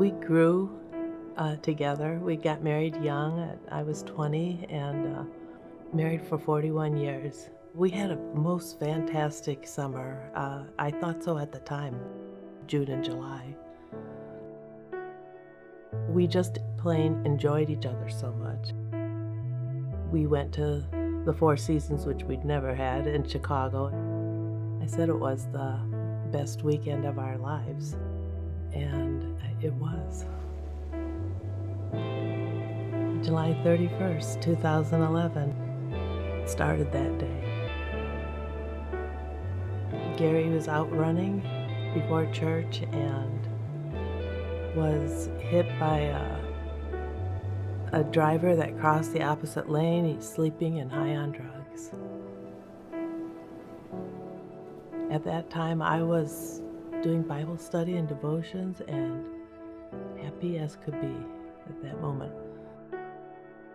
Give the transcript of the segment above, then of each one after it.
We grew together. We got married young. I was 20 and married for 41 years. We had a most fantastic summer. I thought so at the time, June and July. We just plain enjoyed each other so much. We went to the Four Seasons, which we'd never had, in Chicago. I said it was the best weekend of our lives, and it was. July 31st, 2011 started that day. Gary was out running before church and was hit by a driver that crossed the opposite lane. He's sleeping and high on drugs. At that time, I was doing Bible study and devotions and happy as could be at that moment.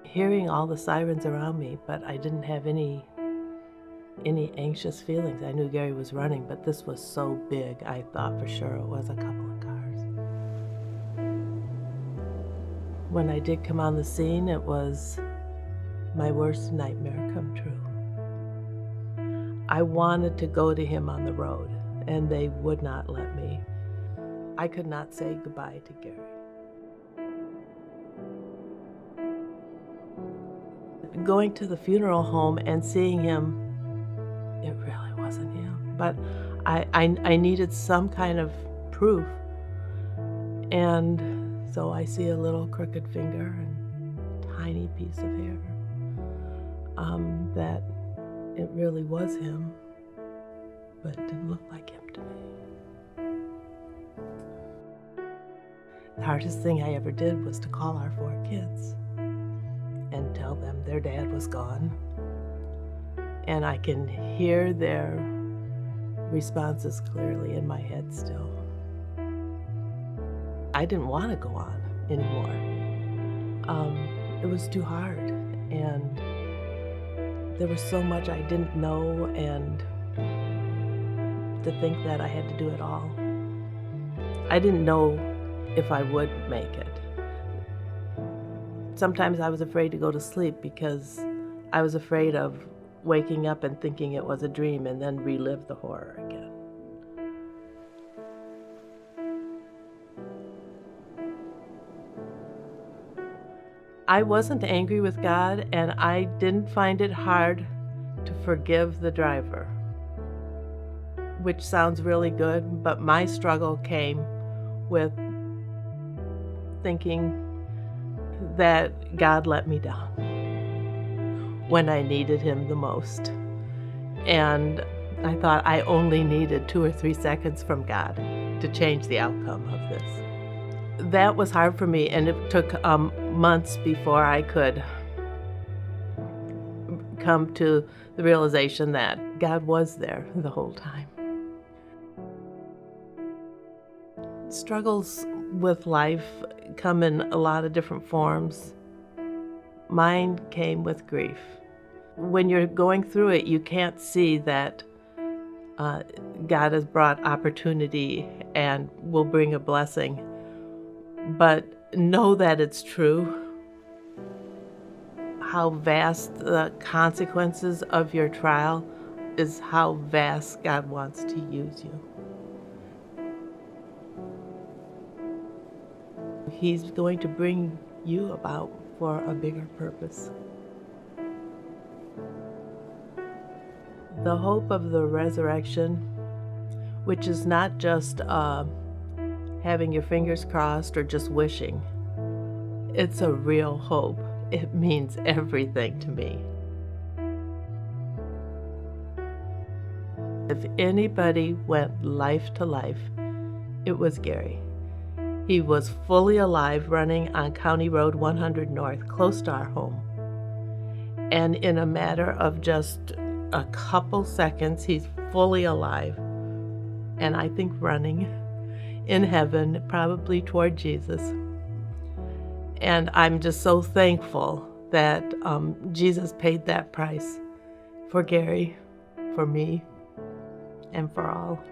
Hearing all the sirens around me, but I didn't have any anxious feelings. I knew Gary was running, but this was so big, I thought for sure it was a couple of cars. When I did come on the scene, it was my worst nightmare come true. I wanted to go to him on the road, and they would not let me. I could not say goodbye to Gary. Going to the funeral home and seeing him, it really wasn't him. But I needed some kind of proof. And so I see a little crooked finger and tiny piece of hair. That it really was him, but it didn't look like him to me. The hardest thing I ever did was to call our 4 kids and tell them their dad was gone. And I can hear their responses clearly in my head still. I didn't want to go on anymore. It was too hard, and there was so much I didn't know, and to think that I had to do it all. I didn't know if I would make it. Sometimes I was afraid to go to sleep because I was afraid of waking up and thinking it was a dream and then relive the horror again. I wasn't angry with God, and I didn't find it hard to forgive the driver, which sounds really good, but my struggle came with thinking that God let me down when I needed him the most. And I thought I only needed 2 or 3 seconds from God to change the outcome of this. That was hard for me, and it took months before I could come to the realization that God was there the whole time. Struggles with life come in a lot of different forms. Mine came with grief. When you're going through it, you can't see that God has brought opportunity and will bring a blessing. But know that it's true. How vast the consequences of your trial is how vast God wants to use you. He's going to bring you about for a bigger purpose. The hope of the resurrection, which is not just having your fingers crossed or just wishing. It's a real hope. It means everything to me. If anybody went life to life, it was Gary. He was fully alive running on County Road 100 North, close to our home. And in a matter of just a couple seconds, he's fully alive. And I think running in heaven, probably toward Jesus. And I'm just so thankful that Jesus paid that price for Gary, for me, and for all.